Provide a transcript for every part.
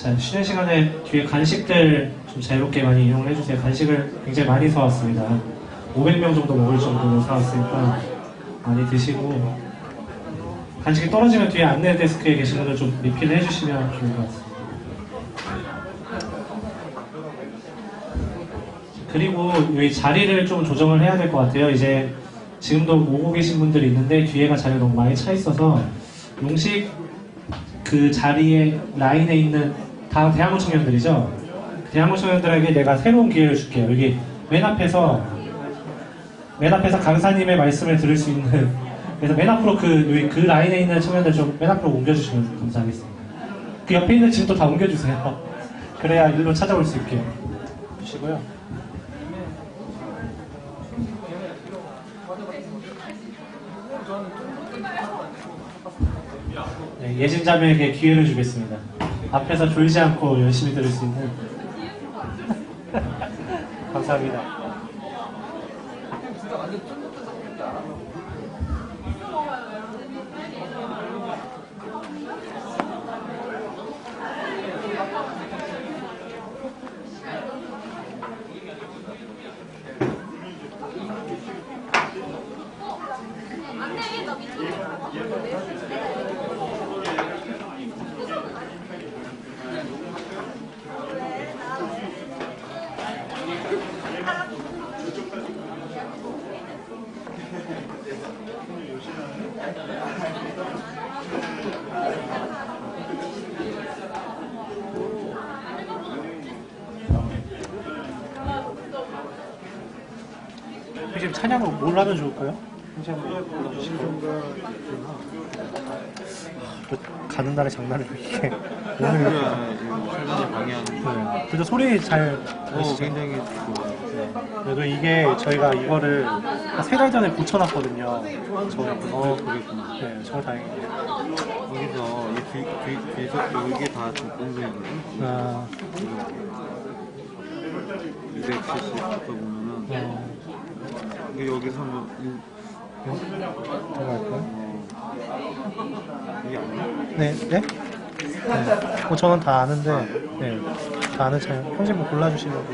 자, 쉬는 시간에 뒤에 간식들 좀 자유롭게 많이 이용을 해주세요. 간식을 굉장히 많이 사왔습니다. 500명 정도 먹을 정도로 사왔으니까 많이 드시고, 간식이 떨어지면 뒤에 안내 데스크에 계신 분들 좀 리필을 해주시면 좋을 것 같습니다. 그리고 여기 자리를 좀 조정을 해야 될 것 같아요. 이제 지금도 오고 계신 분들이 있는데 뒤에가 자리가 너무 많이 차 있어서 용식 그 자리에 라인에 있는 다 대학로 청년들이죠. 대학로 청년들에게 내가 새로운 기회를 줄게요. 여기 맨 앞에서 강사님의 말씀을 들을 수 있는, 그래서 맨 앞으로 그 라인에 있는 청년들 좀 맨 앞으로 옮겨주시면 감사하겠습니다. 그 옆에 있는 짐도 다 옮겨주세요. 그래야 일로 찾아올 수 있게 주시고요. 네, 예진자매에게 기회를 주겠습니다. 앞에서 졸지 않고 열심히 들을 수 있는. 감사합니다. 지금 찬양을 뭘 하면 좋을까요? 가는 날에 장난을 이렇게 오늘 방향. 그래도 소리 잘 굉장히 좋아요. 그래도 이게 저희가 이거를 3달 전에 고쳐놨거든요. 그랬구나. 네, 정말 다행이에요. 여기서 뒤에서 이게 다 공부이거든. 270부터 보면은 여기서 뭐 이게 아니야? 네, 네? 네. 저는 다 아는데, 네, 다 아는 차요. 형님 뭐 골라주시려고.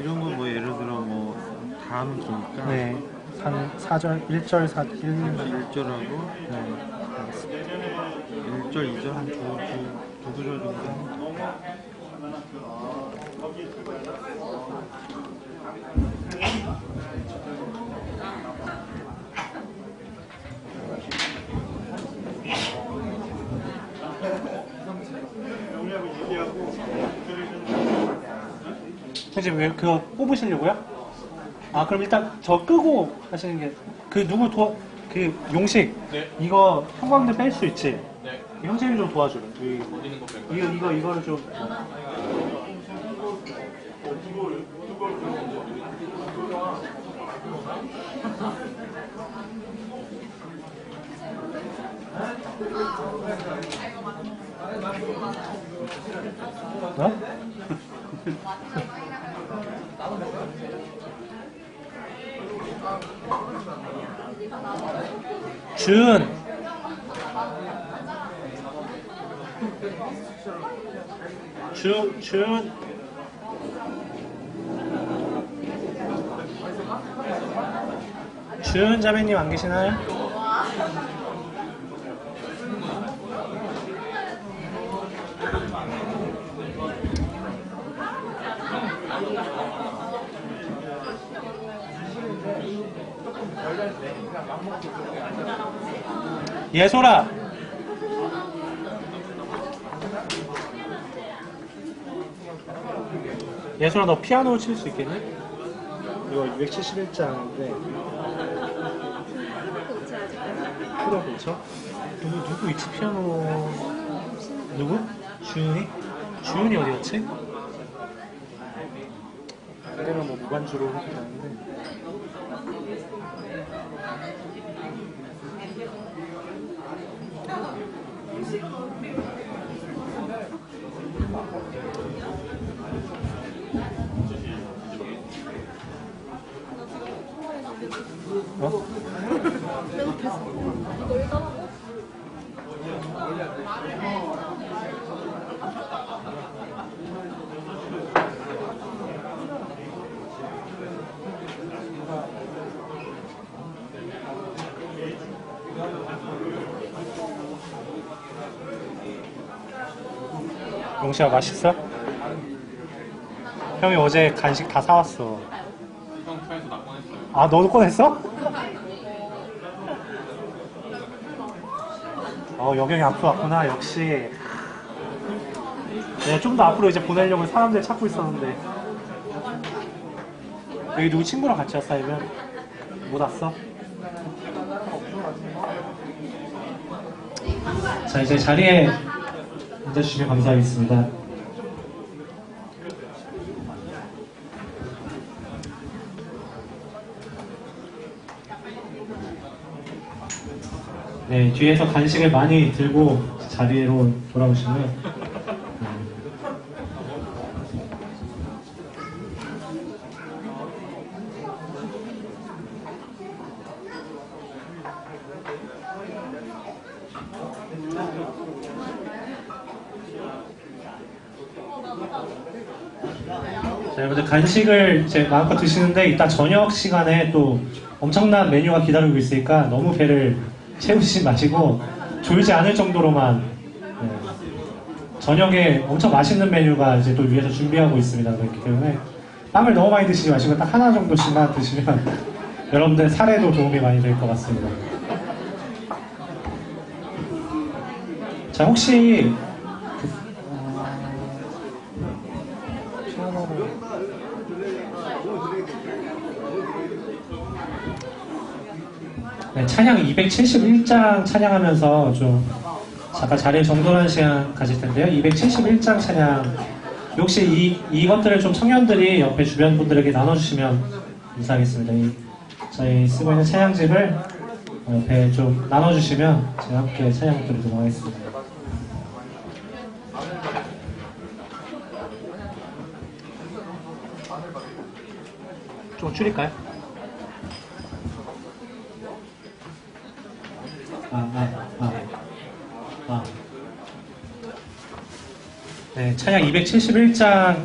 이런 건 뭐 예를 들어 뭐 다 하면 좋으니까. 네, 한 4절, 1절, 4, 1, 1절하고 네, 알겠습니다. 1절, 2절 한 두 구절 정도. 선생님 왜 그거 뽑으시려고요? 아 그럼 일단 저 끄고 하시는 게 그 누구 그 용식 네. 이거 형광등 뺄 수 있지? 네. 형님이 좀 도와줘요. 어디 있는 거 뺄까요? 이거를 좀. 어? 준 준 자매님 안 계시나요? 예솔아 예솔아 너 피아노 칠 수 있겠니? 이거 271장인데 프로 고쳐? 누구 있지 피아노 누구? 주윤이? 주윤이 어디였지? 그때는 뭐 무반주로 하긴 하는데 어? 배고팠어. 이거 일단 하고. 용시야 맛있어? 형이 어제 간식 다 사왔어. 형 차에서 나 꺼냈어요. 아, 너도 꺼냈어? 여경이 앞으로 왔구나. 역시. 네, 좀 더 앞으로 이제 보내려고 사람들 찾고 있었는데. 여기 누구 친구랑 같이 왔어? 아니면 못 왔어? 자, 이제 자리에 앉아주시면 감사하겠습니다. 네, 뒤에서 간식을 많이 들고 자리로 돌아오시면 자, 여러분들 간식을 이제 마음껏 드시는데 이따 저녁 시간에 또 엄청난 메뉴가 기다리고 있으니까 너무 배를 채우시지 마시고 졸지 않을 정도로만 저녁에 엄청 맛있는 메뉴가 이제 또 위에서 준비하고 있습니다. 그렇기 때문에 빵을 너무 많이 드시지 마시고 딱 하나 정도씩만 드시면 여러분들 살에도 도움이 많이 될 것 같습니다. 자, 혹시 네, 찬양 271장 찬양하면서 좀 잠깐 자리를 정돈하는 시간 가질 텐데요. 271장 찬양 혹시 이것들을 좀 청년들이 옆에 주변 분들에게 나눠주시면 감사하겠습니다. 저희 쓰고 있는 찬양집을 옆에 좀 나눠주시면 제가 함께 찬양 드리도록 하겠습니다. 좀 줄일까요? 네, 찬양 271장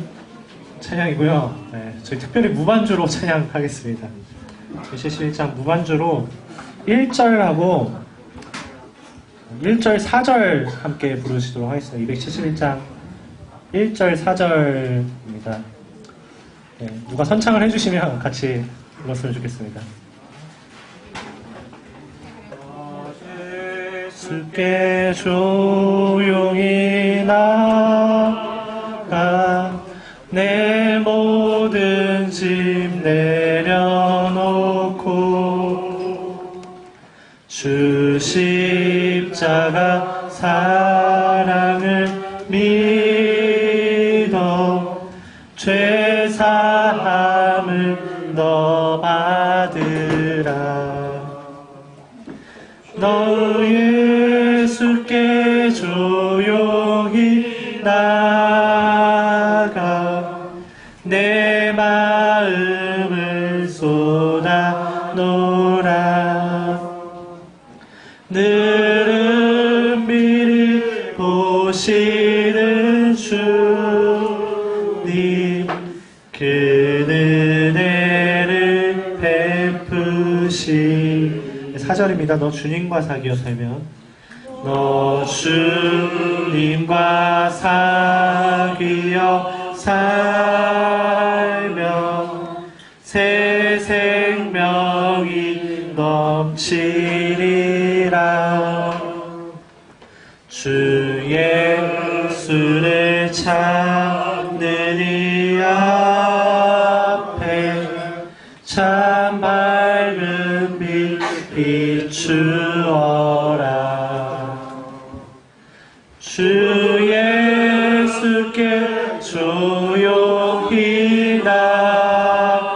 찬양이고요. 네, 저희 특별히 무반주로 찬양하겠습니다. 271장 무반주로 1절하고 1절, 4절 함께 부르시도록 하겠습니다. 271장 1절, 4절입니다. 네, 누가 선창을 해주시면 같이 불렀으면 좋겠습니다. 예수께 조용히 나가 내 모든 짐 내려놓고 주 십자가 사랑을 믿어 죄 사함을 너 받으라. 너 예수께 조용히 나가 내 마음을 쏟아놓으라. 늘은 미리 보시는 주님 그 은혜를 베푸시. 4절입니다. 너 주님과 사귀어 살면 너 주님과 사귀어 살면 새 생명이 넘치리라. 주 예수를 찾는 이 앞에 참 밝은 빛 비추어라. 주 예수께 조용히 나가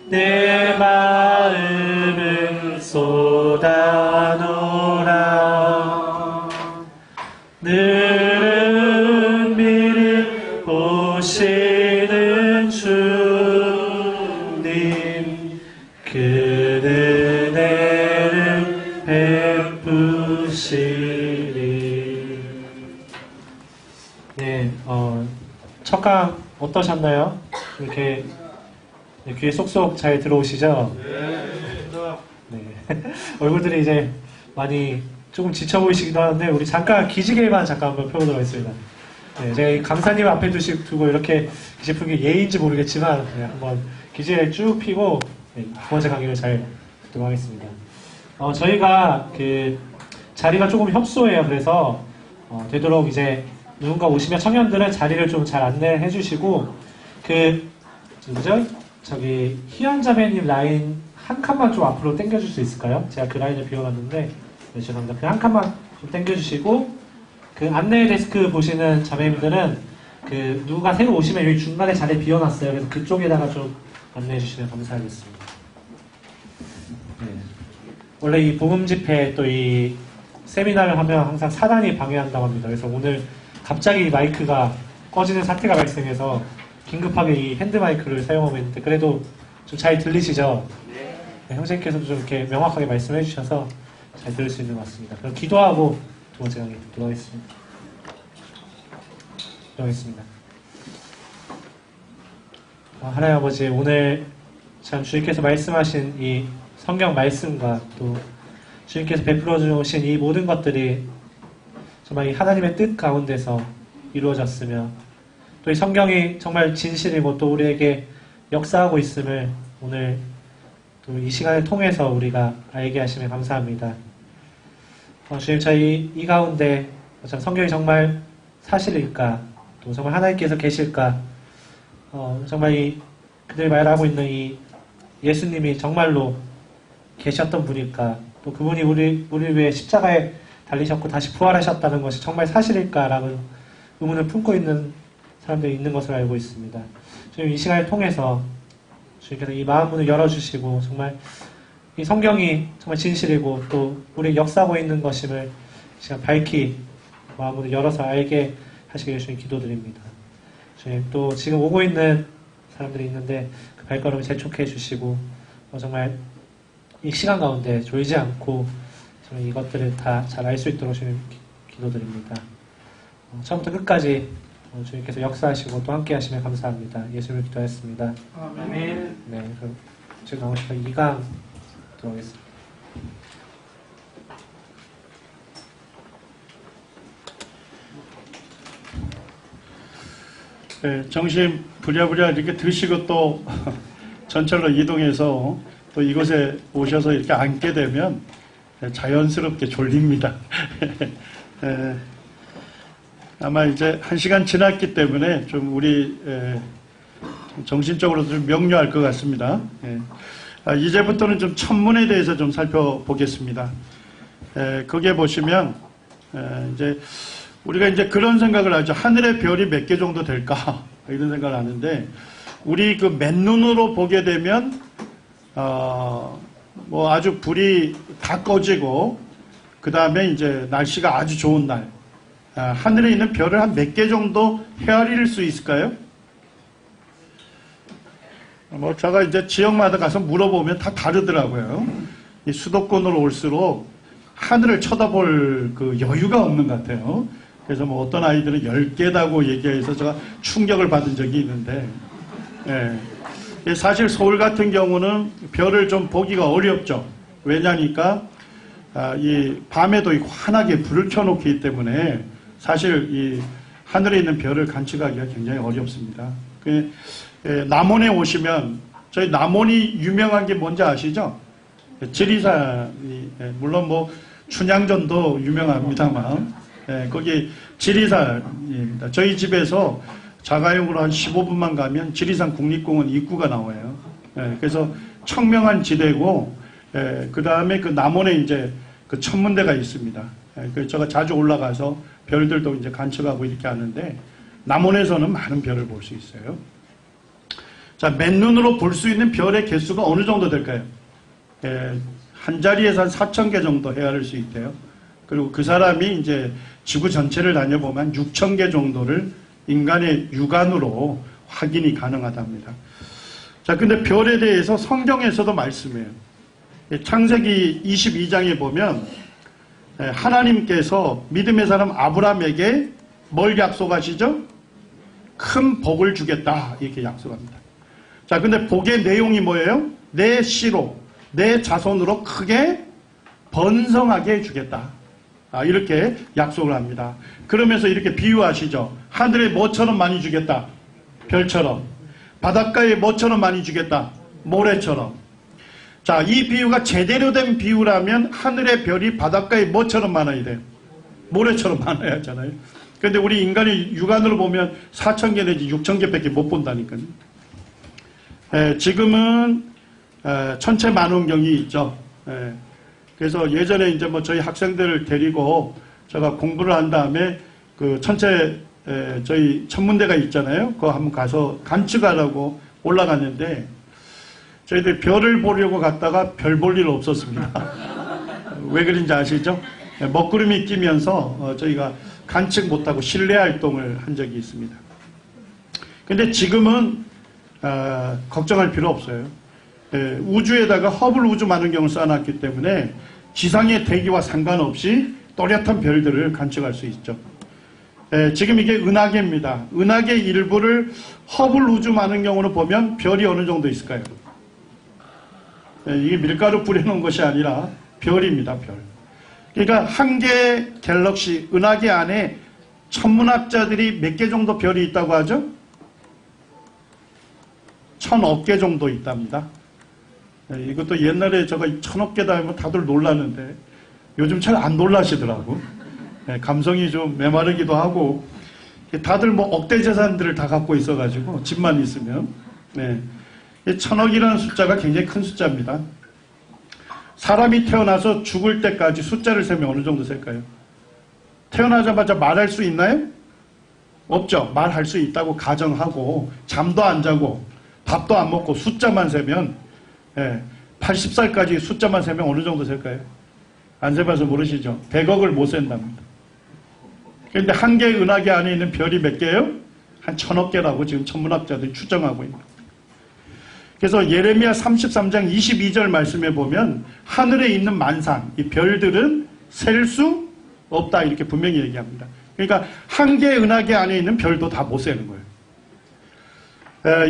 내 마음을 쏟아놓으라. 늘은 미리 보시는 주님 그 은혜를 베푸시리. 네, 첫 강 어떠셨나요? 이렇게 귀에 쏙쏙 잘 들어오시죠? 네. 얼굴들이 이제 많이 조금 지쳐 보이시기도 하는데 우리 잠깐 기지개만 잠깐 한번 펴보도록 하겠습니다. 네, 제가 이 강사님 앞에 두고 이렇게 기지 푸는 게 예의인지 모르겠지만 네, 한번 기지를 쭉 피고 네, 두 번째 강의를 잘 듣도록 하겠습니다. 저희가 그 자리가 조금 협소해요. 그래서 되도록 이제 누군가 오시면 청년들은 자리를 좀 잘 안내해 주시고 누구죠? 저기 희연자매님 라인 한 칸만 좀 앞으로 당겨줄 수 있을까요? 제가 그 라인을 비워놨는데 네, 죄송합니다. 그 한 칸만 좀 당겨주시고 그 안내 데스크 보시는 자매님들은 그 누가 새로 오시면 여기 중간에 자리 비워놨어요. 그래서 그쪽에다가 좀 안내해 주시면 감사하겠습니다. 네. 원래 이 복음 집회 또 이 세미나를 하면 항상 사단이 방해한다고 합니다. 그래서 오늘 갑자기 마이크가 꺼지는 사태가 발생해서 긴급하게 이 핸드 마이크를 사용하고 있는데 그래도 좀 잘 들리시죠? 네, 형제님께서도 좀 이렇게 명확하게 말씀해 주셔서 잘 들을 수 있는 것 같습니다. 그럼 기도하고 두 번째 강의 듣도록 하겠습니다. 기도하겠습니다. 하나님 아버지, 오늘 참 주님께서 말씀하신 이 성경 말씀과 또 주님께서 베풀어 주신 이 모든 것들이 정말 이 하나님의 뜻 가운데서 이루어졌으며 또 이 성경이 정말 진실이고 또 우리에게 역사하고 있음을 오늘 또 이 시간을 통해서 우리가 알게 하시면 감사합니다. 주님, 저희 이 가운데 참 성경이 정말 사실일까 또 정말 하나님께서 계실까 정말 이 그들이 말하고 있는 이 예수님이 정말로 계셨던 분일까 또 그분이 우리 위해 십자가에 달리셨고 다시 부활하셨다는 것이 정말 사실일까라는 의문을 품고 있는 사람들이 있는 것을 알고 있습니다. 주님, 이 시간을 통해서 주님께서 이 마음문을 열어주시고 정말 이 성경이 정말 진실이고 또 우리 역사하고 있는 것임을 시간 밝히 마음문을 열어서 알게 하시길 주님 기도드립니다. 주님, 또 지금 오고 있는 사람들이 있는데 그 발걸음을 재촉해 주시고 정말 이 시간 가운데 졸지 않고 정말 이것들을 다 잘 알 수 있도록 주님 기도드립니다. 처음부터 끝까지 주님께서 역사하시고 또 함께 하시면 감사합니다. 예수님을 기도하였습니다. 아멘. 네, 그럼 지금 나오시면 2강 들어오겠습니다. 네, 정신 부랴부랴 이렇게 드시고 또 전철로 이동해서 또 이곳에 오셔서 이렇게 앉게 되면 자연스럽게 졸립니다. 아마 이제 1시간 지났기 때문에 좀 우리 정신적으로도 좀 명료할 것 같습니다. 이제부터는 좀 천문에 대해서 좀 살펴보겠습니다. 거기에 보시면 이제 우리가 이제 그런 생각을 하죠. 하늘의 별이 몇 개 정도 될까? 이런 생각을 하는데 우리 그 맨눈으로 보게 되면 뭐 아주 불이 다 꺼지고 그 다음에 이제 날씨가 아주 좋은 날 하늘에 있는 별을 한 몇 개 정도 헤아릴 수 있을까요? 뭐 제가 이제 지역마다 가서 물어보면 다 다르더라고요. 이 수도권으로 올수록 하늘을 쳐다볼 그 여유가 없는 것 같아요. 그래서 뭐 어떤 아이들은 10개다고 얘기해서 제가 충격을 받은 적이 있는데 사실 서울 같은 경우는 별을 좀 보기가 어렵죠. 왜냐니까 이 밤에도 환하게 불을 켜놓기 때문에 사실 이 하늘에 있는 별을 관측하기가 굉장히 어렵습니다. 남원에 오시면 저희 남원이 유명한 게 뭔지 아시죠? 지리산이 물론 뭐 춘향전도 유명합니다만 거기 지리산입니다. 저희 집에서 자가용으로 한 15분만 가면 지리산 국립공원 입구가 나와요. 그래서 청명한 지대고 그 다음에 그 남원에 이제 그 천문대가 있습니다. 그래서 제가 자주 올라가서 별들도 이제 관측하고 이렇게 하는데 남원에서는 많은 별을 볼 수 있어요. 자, 맨눈으로 볼 수 있는 별의 개수가 어느 정도 될까요? 한 자리에서 한 4,000개 정도 헤아릴 수 있대요. 그리고 그 사람이 이제 지구 전체를 다녀보면 6,000개 정도를 인간의 육안으로 확인이 가능하답니다. 자, 근데 별에 대해서 성경에서도 말씀해요. 창세기 22장에 보면 하나님께서 믿음의 사람 아브라함에게 뭘 약속하시죠? 큰 복을 주겠다 이렇게 약속합니다. 자, 근데 복의 내용이 뭐예요? 내 씨로 내 자손으로 크게 번성하게 해주겠다 이렇게 약속을 합니다. 그러면서 이렇게 비유하시죠. 하늘에 뭐처럼 많이 주겠다? 별처럼. 바닷가에 뭐처럼 많이 주겠다? 모래처럼. 자, 이 비유가 제대로 된 비유라면 하늘의 별이 바닷가에 뭐처럼 많아야 돼요? 모래처럼 많아야 하잖아요. 그런데 우리 인간이 육안으로 보면 4,000개 내지 6,000개밖에 못 본다니까요. 지금은 천체만원경이 있죠. 그래서 예전에 이제 뭐 저희 학생들을 데리고 제가 공부를 한 다음에 그 저희 천문대가 있잖아요. 그거 한번 가서 관측하라고 올라갔는데 저희들 별을 보려고 갔다가 별 볼 일 없었습니다. 왜 그런지 아시죠? 먹구름이 끼면서 저희가 관측 못하고 실내 활동을 한 적이 있습니다. 근데 지금은 걱정할 필요 없어요. 우주에다가 허블 우주만원경을 쏴놨기 때문에 지상의 대기와 상관없이 또렷한 별들을 관측할 수 있죠. 지금 이게 은하계입니다. 은하계 일부를 허블 우주만원경으로 보면 별이 어느 정도 있을까요? 이게 밀가루 뿌려놓은 것이 아니라 별입니다. 별. 그러니까 한 개의 갤럭시, 은하계 안에 천문학자들이 몇 개 정도 별이 있다고 하죠? 1,000억 개 정도 있답니다. 이것도 옛날에 제가 1,000억 개다 하면 다들 놀랐는데 요즘 잘 안 놀라시더라고. 감성이 좀 메마르기도 하고 다들 뭐 억대 재산들을 다 갖고 있어가지고 집만 있으면 1,000억이라는 숫자가 굉장히 큰 숫자입니다. 사람이 태어나서 죽을 때까지 숫자를 세면 어느 정도 셀까요? 태어나자마자 말할 수 있나요? 없죠. 말할 수 있다고 가정하고 잠도 안 자고 밥도 안 먹고 숫자만 세면 80살까지 숫자만 세면 어느 정도 셀까요? 안 세봐서 모르시죠? 100억을 못 센답니다. 그런데 한 개의 은하계 안에 있는 별이 몇 개예요? 한 1,000억 개라고 지금 천문학자들이 추정하고 있는 거예요. 그래서 예레미야 33장 22절 말씀에 보면 하늘에 있는 만상, 이 별들은 셀 수 없다 이렇게 분명히 얘기합니다. 그러니까 한 개의 은하계 안에 있는 별도 다 못 세는 거예요.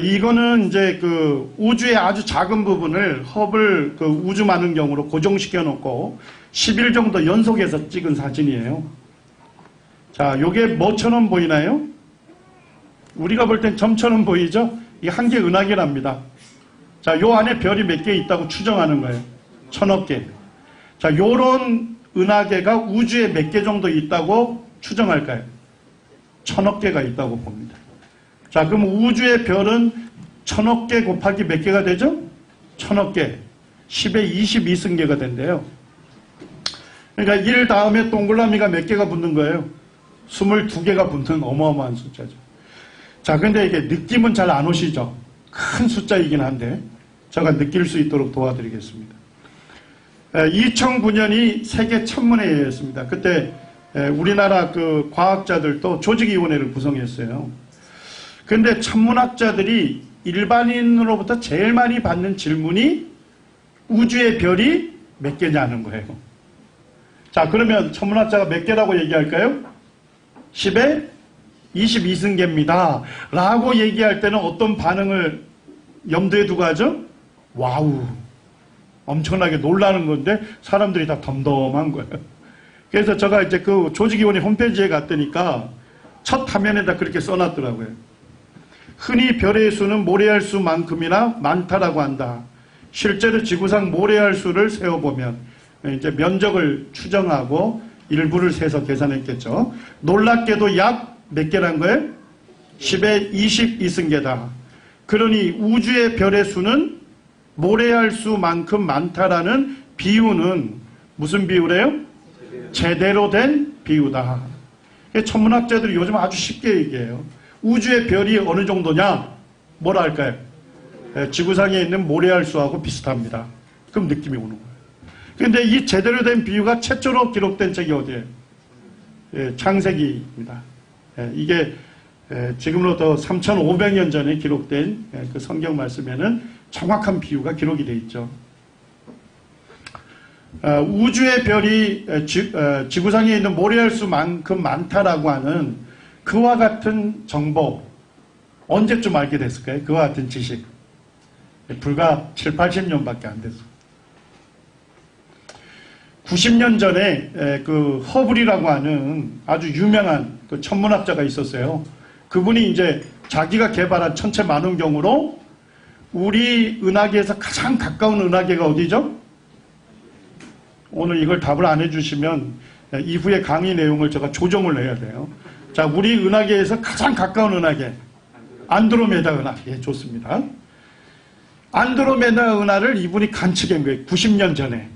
이거는 이제 그 우주의 아주 작은 부분을 허블 그 우주만원경으로 고정시켜 놓고 10일 정도 연속해서 찍은 사진이에요. 자, 요게 뭐처럼 보이나요? 우리가 볼 땐 점처럼 보이죠? 이게 한 개 은하계랍니다. 자, 요 안에 별이 몇 개 있다고 추정하는 거예요. 1,000억 개. 자, 요런 은하계가 우주에 몇 개 정도 있다고 추정할까요? 1,000억 개가 있다고 봅니다. 자, 그럼 우주의 별은 1,000억 개 곱하기 몇 개가 되죠? 1,000억 개. 10의 22승계가 된대요. 그러니까 1 다음에 동그라미가 몇 개가 붙는 거예요? 22개가 붙는 어마어마한 숫자죠. 자, 근데 이게 느낌은 잘 안 오시죠? 큰 숫자이긴 한데 제가 느낄 수 있도록 도와드리겠습니다. 2009년이 세계 천문회의였습니다. 그때 우리나라 그 과학자들도 조직위원회를 구성했어요. 근데 천문학자들이 일반인으로부터 제일 많이 받는 질문이 우주의 별이 몇 개냐는 거예요. 자, 그러면 천문학자가 몇 개라고 얘기할까요? 10의 22승계입니다. 라고 얘기할 때는 어떤 반응을 염두에 두고 하죠? 와우. 엄청나게 놀라는 건데 사람들이 다 덤덤한 거예요. 그래서 제가 이제 그 조직위원회 홈페이지에 갔더니까 첫 화면에다 그렇게 써놨더라고요. 흔히 별의 수는 모래알 수만큼이나 많다라고 한다. 실제로 지구상 모래알 수를 세어보면 이제 면적을 추정하고 일부를 세서 계산했겠죠. 놀랍게도 약 몇 개란 거예요? 10의 22승계다. 그러니 우주의 별의 수는 모래알 수만큼 많다라는 비유는 무슨 비유래요? 제대로 된 비유다. 천문학자들이 요즘 아주 쉽게 얘기해요. 우주의 별이 어느 정도냐? 뭐라 할까요? 지구상에 있는 모래알 수하고 비슷합니다. 그럼 느낌이 오는 거예요. 그런데 이 제대로 된 비유가 최초로 기록된 책이 어디예요? 창세기입니다. 이게 지금으로부터 3,500년 전에 기록된 그 성경 말씀에는 정확한 비유가 기록이 되어 있죠. 우주의 별이 지구상에 있는 모래알 수만큼 많다라고 하는 그와 같은 정보 언제쯤 알게 됐을까요? 그와 같은 지식. 불과 7, 80년밖에 안 됐어요. 90년 전에 그 허블이라고 하는 아주 유명한 그 천문학자가 있었어요. 그분이 이제 자기가 개발한 천체 만원경으로 우리 은하계에서 가장 가까운 은하계가 어디죠? 오늘 이걸 답을 안 해주시면 이후에 강의 내용을 제가 조정을 해야 돼요. 자, 우리 은하계에서 가장 가까운 은하계 안드로메다 은하. 예, 좋습니다. 안드로메다 은하를 이분이 관측한 거예요. 90년 전에.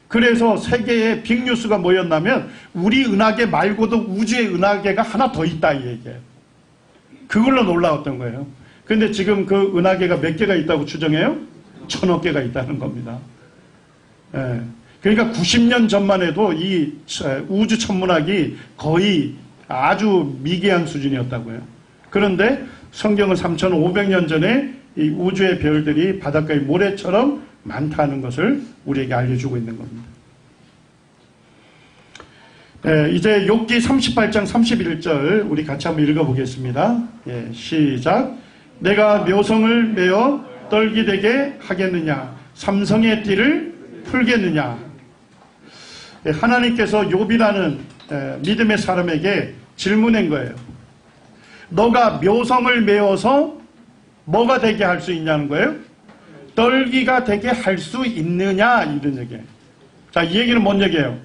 그래서 세계에 빅뉴스가 뭐였냐면 우리 은하계 말고도 우주의 은하계가 하나 더 있다 이 얘기예요. 그걸로 놀라웠던 거예요. 근데 지금 그 은하계가 몇 개가 있다고 추정해요? 1000억 개가 있다는 겁니다. 예. 그러니까 90년 전만 해도 이 우주 천문학이 거의 아주 미개한 수준이었다고요. 그런데 성경은 3500년 전에 이 우주의 별들이 바닷가의 모래처럼 많다는 것을 우리에게 알려주고 있는 겁니다. 예, 이제 욥기 38장 31절 우리 같이 한번 읽어보겠습니다. 예, 시작. 내가 묘성을 메어 떨기되게 하겠느냐 삼성의 띠를 풀겠느냐. 예, 하나님께서 욥이라는 믿음의 사람에게 질문한 거예요. 너가 묘성을 메어서 뭐가 되게 할 수 있냐는 거예요? 떨기가 되게 할 수 있느냐 이런 얘기예요. 자, 이 얘기는 뭔 얘기예요?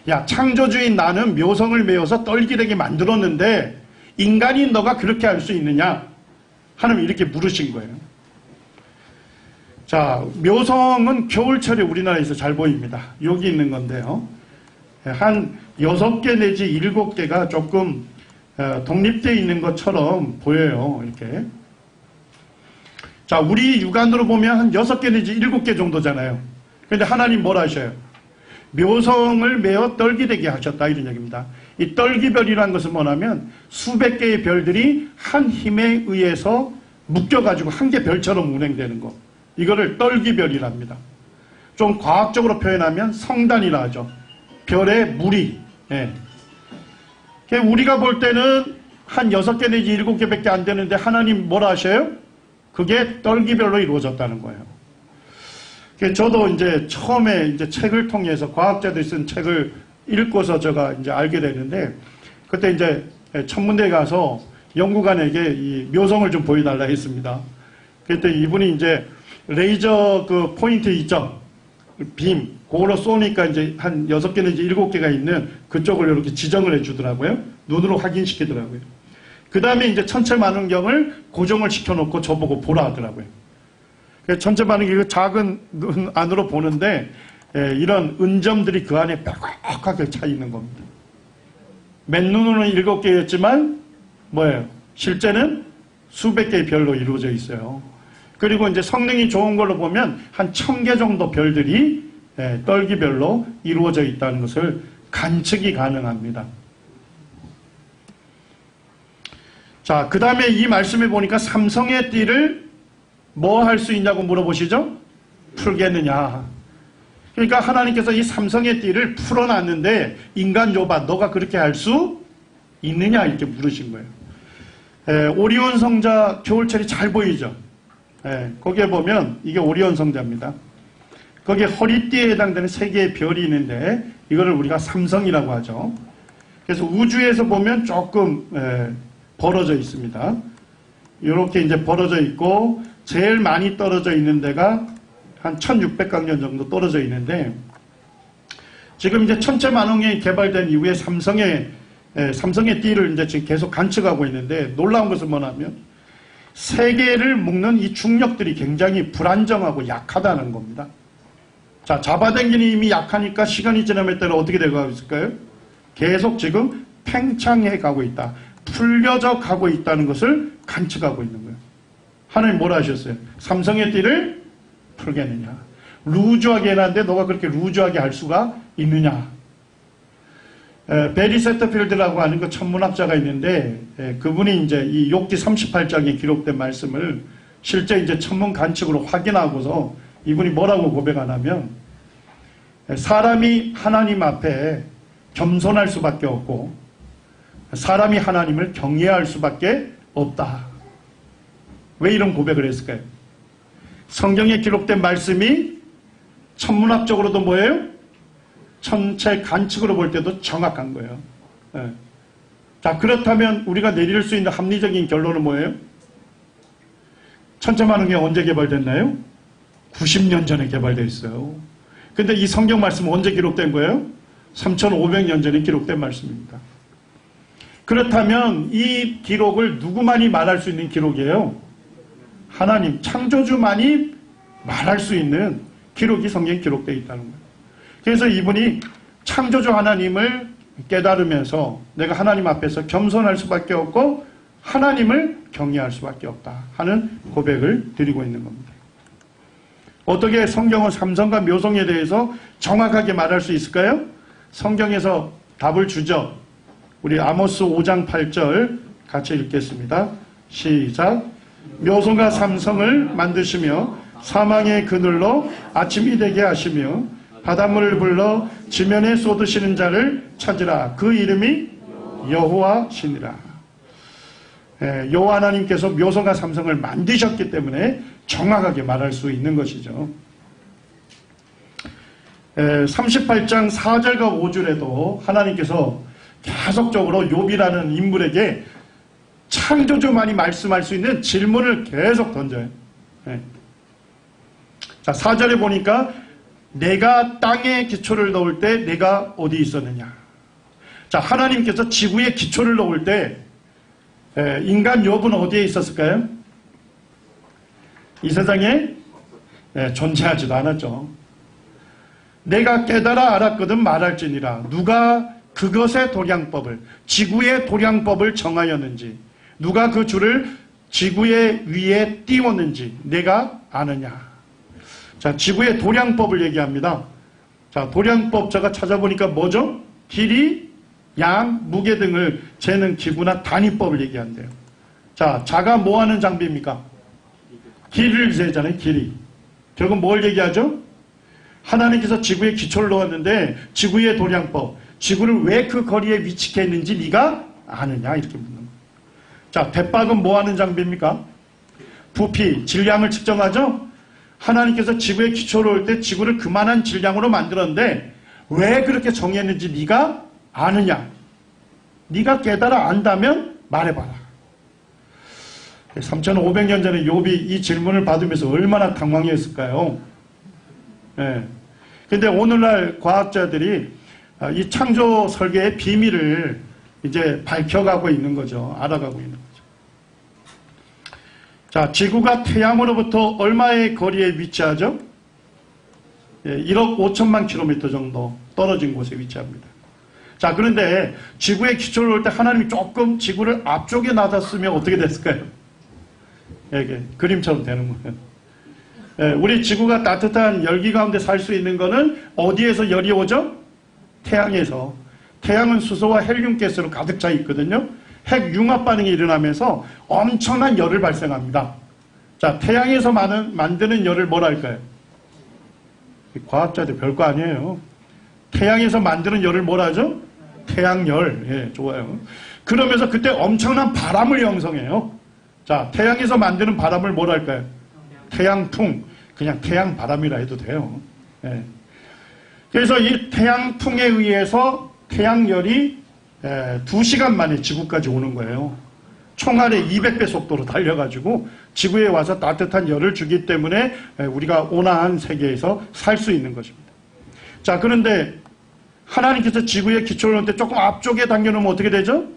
야, 창조주인 나는 묘성을 메어서 떨기 되게 만들었는데 인간인 너가 그렇게 할 수 있느냐? 하나님 이렇게 물으신 거예요. 자, 묘성은 겨울철에 우리나라에서 잘 보입니다. 여기 있는 건데요. 한 6개 내지 7개가 조금 독립되어 있는 것처럼 보여요. 이렇게. 자, 우리 육안으로 보면 한 6개 내지 7개 정도잖아요. 그런데 하나님 뭘 하셔요? 묘성을 메어 떨기되게 하셨다 이런 얘기입니다. 이 떨기별이라는 것은 뭐냐면 수백 개의 별들이 한 힘에 의해서 묶여가지고 한 개 별처럼 운행되는 거. 이거를 떨기별이랍니다. 좀 과학적으로 표현하면 성단이라 하죠. 별의 무리. 예. 우리가 볼 때는 한 6개 내지 7개밖에 안 되는데 하나님 뭐라 하셔요? 그게 떨기별로 이루어졌다는 거예요. 저도 이제 처음에 이제 책을 통해서 과학자들이 쓴 책을 읽고서 제가 이제 알게 됐는데 그때 이제 천문대에 가서 연구관에게 이 묘성을 좀 보여달라 했습니다. 그때 이분이 이제 레이저 그 포인트 있죠? 빔, 그걸로 쏘니까 이제 한 6개 내지 7개가 있는 그쪽을 이렇게 지정을 해주더라고요. 눈으로 확인시키더라고요. 그 다음에 이제 천체만원경을 고정을 시켜놓고 저보고 보라 하더라고요. 천체만원경이 작은 눈 안으로 보는데 이런 은점들이 그 안에 빽빽하게 차 있는 겁니다. 맨눈으로는 7개였지만 뭐예요? 실제는 수백 개의 별로 이루어져 있어요. 그리고 이제 성능이 좋은 걸로 보면 한 1000개 정도 별들이 떨기별로 이루어져 있다는 것을 관측이 가능합니다. 자, 그 다음에 이 말씀에 보니까 삼성의 띠를 뭐 할 수 있냐고 물어보시죠? 풀겠느냐. 그러니까 하나님께서 이 삼성의 띠를 풀어놨는데 인간 욥아 너가 그렇게 할 수 있느냐 이렇게 물으신 거예요. 오리온 성자 겨울철이 잘 보이죠? 거기에 보면 이게 오리온 성자입니다. 거기에 허리띠에 해당되는 3개의 별이 있는데 이거를 우리가 삼성이라고 하죠. 그래서 우주에서 보면 조금 벌어져 있습니다. 이렇게 이제 벌어져 있고 제일 많이 떨어져 있는 데가 한 1600광년 정도 떨어져 있는데 지금 이제 천체만원경이 개발된 이후에 삼성의 띠를 이제 지금 계속 관측하고 있는데 놀라운 것은 뭐냐면 세계를 묶는 이 중력들이 굉장히 불안정하고 약하다는 겁니다. 자, 잡아당기는 힘이 약하니까 시간이 지나면 따라 어떻게 되고 있을까요? 계속 지금 팽창해 가고 있다. 풀려져 가고 있다는 것을 관측하고 있는 거예요. 하나님 뭐라 하셨어요? 삼성의 띠를 풀겠느냐. 루즈하게 해놨는데 너가 그렇게 루즈하게 할 수가 있느냐. 베리 세터필드라고 하는 그 천문학자가 있는데 그분이 이제 이 욥기 38장에 기록된 말씀을 실제 이제 천문 관측으로 확인하고서 이분이 뭐라고 고백하냐면 사람이 하나님 앞에 겸손할 수밖에 없고 사람이 하나님을 경외할 수밖에 없다. 왜 이런 고백을 했을까요? 성경에 기록된 말씀이 천문학적으로도 뭐예요? 전체 관측으로 볼 때도 정확한 거예요. 예. 자, 그렇다면 우리가 내릴 수 있는 합리적인 결론은 뭐예요? 천체만원경이 언제 개발됐나요? 90년 전에 개발되어 있어요. 근데 이 성경 말씀은 언제 기록된 거예요? 3500년 전에 기록된 말씀입니다. 그렇다면 이 기록을 누구만이 말할 수 있는 기록이에요? 하나님, 창조주만이 말할 수 있는 기록이 성경에 기록되어 있다는 거예요. 그래서 이분이 창조주 하나님을 깨달으면서 내가 하나님 앞에서 겸손할 수밖에 없고 하나님을 경외할 수밖에 없다 하는 고백을 드리고 있는 겁니다. 어떻게 성경은 삼성과 묘성에 대해서 정확하게 말할 수 있을까요? 성경에서 답을 주죠. 우리 아모스 5장 8절 같이 읽겠습니다. 시작. 묘성과 삼성을 만드시며 사망의 그늘로 아침이 되게 하시며 바닷물을 불러 지면에 쏟으시는 자를 찾으라. 그 이름이 여호와시니라. 여호와 하나님께서 묘성과 삼성을 만드셨기 때문에 정확하게 말할 수 있는 것이죠. 38장 4절과 5절에도 하나님께서 계속적으로 욥이라는 인물에게 창조주만이 말씀할 수 있는 질문을 계속 던져요. 자, 4절에 보니까 내가 땅에 기초를 넣을 때 내가 어디 있었느냐. 자, 하나님께서 지구에 기초를 넣을 때 인간 욥은 어디에 있었을까요? 이 세상에 존재하지도 않았죠. 내가 깨달아 알았거든 말할지니라. 누가 그것의 도량법을, 지구의 도량법을 정하였는지, 누가 그 줄을 지구의 위에 띄웠는지 내가 아느냐. 자, 지구의 도량법을 얘기합니다. 자, 도량법 제가 찾아보니까 뭐죠? 길이, 양, 무게 등을 재는 기구나 단위법을 얘기한대요. 자, 자가 뭐 하는 장비입니까? 길이를 재잖아요, 길이. 결국 뭘 얘기하죠? 하나님께서 지구에 기초를 놓았는데 지구의 도량법, 지구를 왜 그 거리에 위치해 있는지 네가 아느냐 이렇게 묻는 거예요. 자, 대박은 뭐 하는 장비입니까? 부피, 질량을 측정하죠? 하나님께서 지구에 기초를 놓을 때 지구를 그만한 질량으로 만들었는데 왜 그렇게 정했는지 네가 아느냐? 네가 깨달아 안다면 말해봐라. 3500년 전에 욥이 이 질문을 받으면서 얼마나 당황했을까요? 근데 오늘날 과학자들이 이 창조 설계의 비밀을 이제 밝혀가고 있는 거죠. 알아가고 있는 거죠. 자, 지구가 태양으로부터 얼마의 거리에 위치하죠? 1억 5천만 킬로미터 정도 떨어진 곳에 위치합니다. 자, 그런데 지구의 기초를 놓을 때 하나님이 조금 지구를 앞쪽에 놔뒀으면 어떻게 됐을까요? 이게 그림처럼 되는 거예요. 우리 지구가 따뜻한 열기 가운데 살 수 있는 거는 어디에서 열이 오죠? 태양에서. 태양은 수소와 헬륨 가스로 가득 차 있거든요. 핵 융합 반응이 일어나면서 엄청난 열을 발생합니다. 자, 태양에서 만드는 열을 뭐라 할까요? 과학자들 별거 아니에요. 태양에서 만드는 열을 뭐라 하죠? 태양열. 예, 좋아요. 그러면서 그때 엄청난 바람을 형성해요. 자, 태양에서 만드는 바람을 뭐라 할까요? 태양풍. 그냥 태양바람이라 해도 돼요. 예. 그래서 이 태양풍에 의해서 태양열이 2시간 만에 지구까지 오는 거예요. 총알의 200배 속도로 달려가지고 지구에 와서 따뜻한 열을 주기 때문에 우리가 온화한 세계에서 살 수 있는 것입니다. 자, 그런데 하나님께서 지구에 기초를 놓을 때 조금 앞쪽에 당겨놓으면 어떻게 되죠?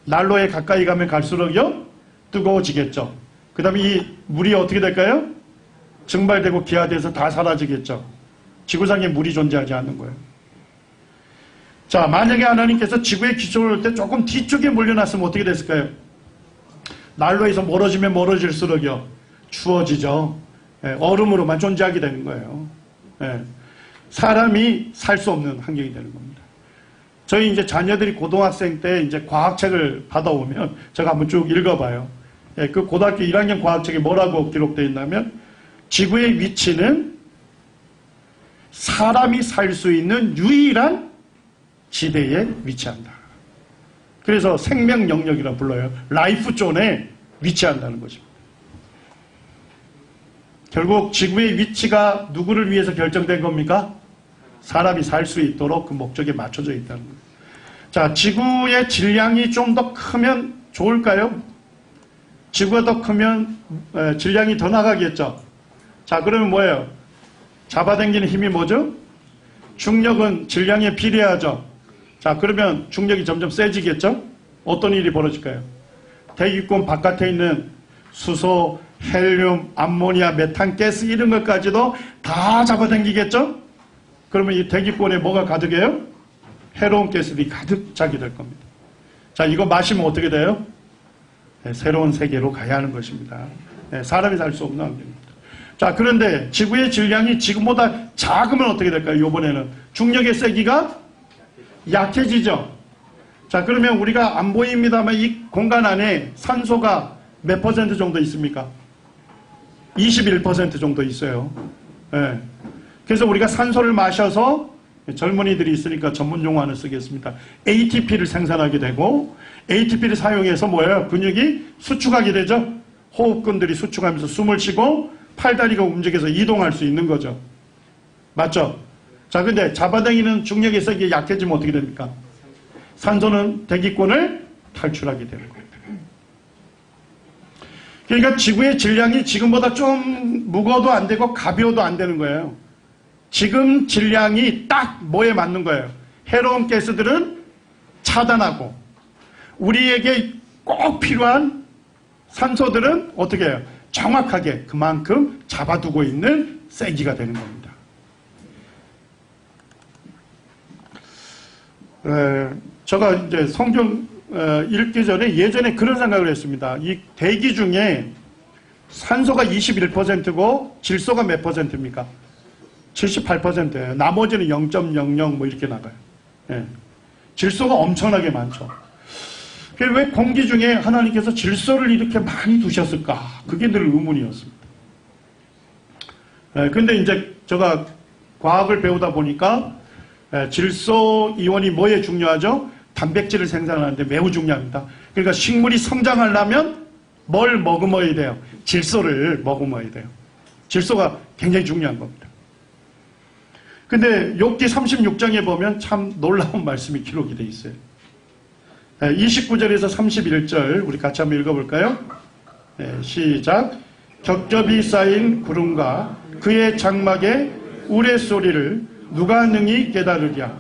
난로에 가까이 가면 갈수록요 뜨거워지겠죠. 그 다음에 이 물이 어떻게 될까요? 증발되고 기화돼서 다 사라지겠죠. 지구상에 물이 존재하지 않는 거예요. 자, 만약에 하나님께서 지구의 기초를 놓을 때 조금 뒤쪽에 몰려놨으면 어떻게 됐을까요? 난로에서 멀어지면 멀어질수록요 추워지죠. 얼음으로만 존재하게 되는 거예요. 사람이 살 수 없는 환경이 되는 겁니다. 저희 이제 자녀들이 고등학생 때 이제 과학책을 받아오면 제가 한번 쭉 읽어봐요. 그 고등학교 1학년 과학책에 뭐라고 기록되어 있냐면 지구의 위치는 사람이 살 수 있는 유일한 지대에 위치한다. 그래서 생명 영역이라 불러요. 라이프 존에 위치한다는 것입니다. 결국 지구의 위치가 누구를 위해서 결정된 겁니까? 사람이 살 수 있도록 그 목적에 맞춰져 있다는 거예요. 자, 지구의 질량이 좀 더 크면 좋을까요? 지구가 더 크면 질량이 더 나가겠죠. 자, 그러면 뭐예요? 잡아당기는 힘이 뭐죠? 중력은 질량에 비례하죠. 자, 그러면 중력이 점점 세지겠죠? 어떤 일이 벌어질까요? 대기권 바깥에 있는 수소, 헬륨, 암모니아, 메탄, 가스 이런 것까지도 다 잡아당기겠죠? 그러면 이 대기권에 뭐가 가득해요? 해로운 가스들이 가득 차게 될 겁니다. 자, 이거 마시면 어떻게 돼요? 네, 새로운 세계로 가야 하는 것입니다. 네, 사람이 살 수 없는 환경입니다. 자, 그런데 지구의 질량이 지금보다 작으면 어떻게 될까요? 이번에는 중력의 세기가 약해지죠. 자, 그러면 우리가 안 보입니다만 이 공간 안에 산소가 몇 퍼센트 정도 있습니까? 21% 정도 있어요. 네. 그래서 우리가 산소를 마셔서 젊은이들이 있으니까 전문 용어를 쓰겠습니다. ATP를 생산하게 되고 ATP를 사용해서 뭐예요? 근육이 수축하게 되죠. 호흡근들이 수축하면서 숨을 쉬고 팔다리가 움직여서 이동할 수 있는 거죠. 맞죠? 자, 근데 잡아당기는 중력의 세기가 약해지면 어떻게 됩니까? 산소는 대기권을 탈출하게 되는 거예요. 그러니까 지구의 질량이 지금보다 좀 무거워도 안 되고 가벼워도 안 되는 거예요. 지금 질량이 딱 뭐에 맞는 거예요? 해로운 가스들은 차단하고 우리에게 꼭 필요한 산소들은 어떻게 해요? 정확하게 그만큼 잡아두고 있는 세기가 되는 겁니다. 제가 이제 성경 읽기 전에 예전에 그런 생각을 했습니다. 이 대기 중에 산소가 21%고 질소가 몇 %입니까? 78%예요. 나머지는 0.00 뭐 이렇게 나가요. 예. 질소가 엄청나게 많죠. 왜 공기 중에 하나님께서 질소를 이렇게 많이 두셨을까? 그게 늘 의문이었습니다. 근데 이제 제가 과학을 배우다 보니까 질소 이온이 뭐에 중요하죠? 단백질을 생산하는데 매우 중요합니다. 그러니까 식물이 성장하려면 뭘 머금어야 돼요? 질소를 머금어야 돼요. 질소가 굉장히 중요한 겁니다. 근데 욥기 36장에 보면 참 놀라운 말씀이 기록이 되어 있어요. 29절에서 31절 우리 같이 한번 읽어볼까요? 시작. 겹겹이 쌓인 구름과 그의 장막의 우레소리를 누가 능히 깨달으랴.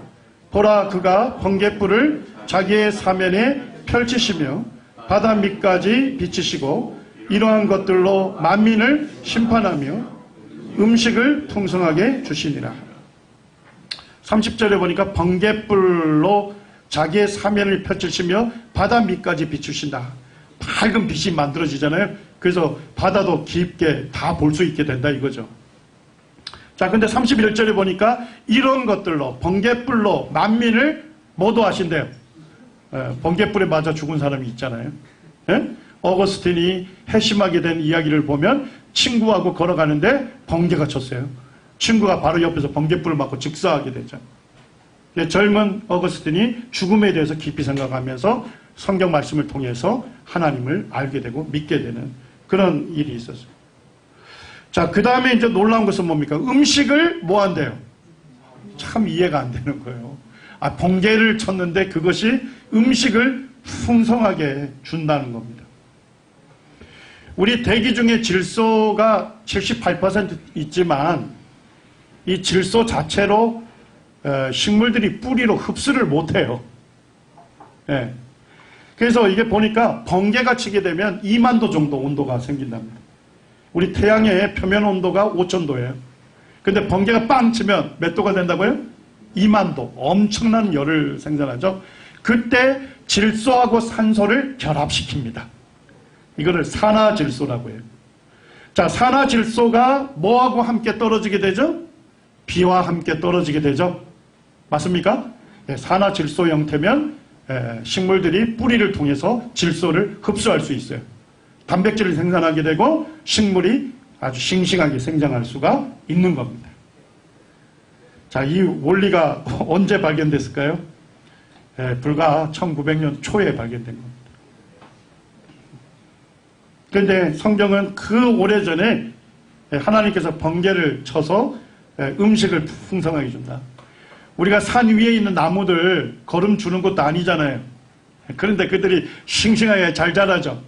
보라, 그가 번갯불을 자기의 사면에 펼치시며 바다 밑까지 비치시고 이러한 것들로 만민을 심판하며 음식을 풍성하게 주시니라. 30절에 보니까 번갯불로 자기의 사면을 펼치시며 바다 밑까지 비추신다. 밝은 빛이 만들어지잖아요. 그래서 바다도 깊게 다 볼 수 있게 된다 이거죠. 자, 근데 31절에 보니까 이런 것들로 번갯불로 만민을 모두 하신대요. 번갯불에 맞아 죽은 사람이 있잖아요. 어거스틴이 회심하게 된 이야기를 보면 친구하고 걸어가는데 번개가 쳤어요. 친구가 바로 옆에서 번갯불을 맞고 즉사하게 되죠. 젊은 어거스틴이 죽음에 대해서 깊이 생각하면서 성경 말씀을 통해서 하나님을 알게 되고 믿게 되는 그런 일이 있었어요. 자, 그 다음에 이제 놀라운 것은 뭡니까? 음식을 뭐 한대요? 참 이해가 안 되는 거예요. 번개를 쳤는데 그것이 음식을 풍성하게 준다는 겁니다. 우리 대기 중에 질소가 78% 있지만 이 질소 자체로 식물들이 뿌리로 흡수를 못해요. 예. 그래서 이게 보니까 번개가 치게 되면 2만 도 정도 온도가 생긴답니다. 우리 태양의 표면 온도가 5,000도예요. 근데 번개가 빵 치면 몇 도가 된다고요? 2만 도. 엄청난 열을 생산하죠. 그때 질소하고 산소를 결합시킵니다. 이거를 산화질소라고 해요. 자, 산화질소가 뭐하고 함께 떨어지게 되죠? 비와 함께 떨어지게 되죠. 맞습니까? 산화질소 형태면 식물들이 뿌리를 통해서 질소를 흡수할 수 있어요. 단백질을 생산하게 되고 식물이 아주 싱싱하게 생장할 수가 있는 겁니다. 자, 이 원리가 언제 발견됐을까요? 불과 1900년 초에 발견된 겁니다. 그런데 성경은 그 오래전에 하나님께서 번개를 쳐서 음식을 풍성하게 준다. 우리가 산 위에 있는 나무들 거름 주는 것도 아니잖아요. 그런데 그들이 싱싱하게 잘 자라죠.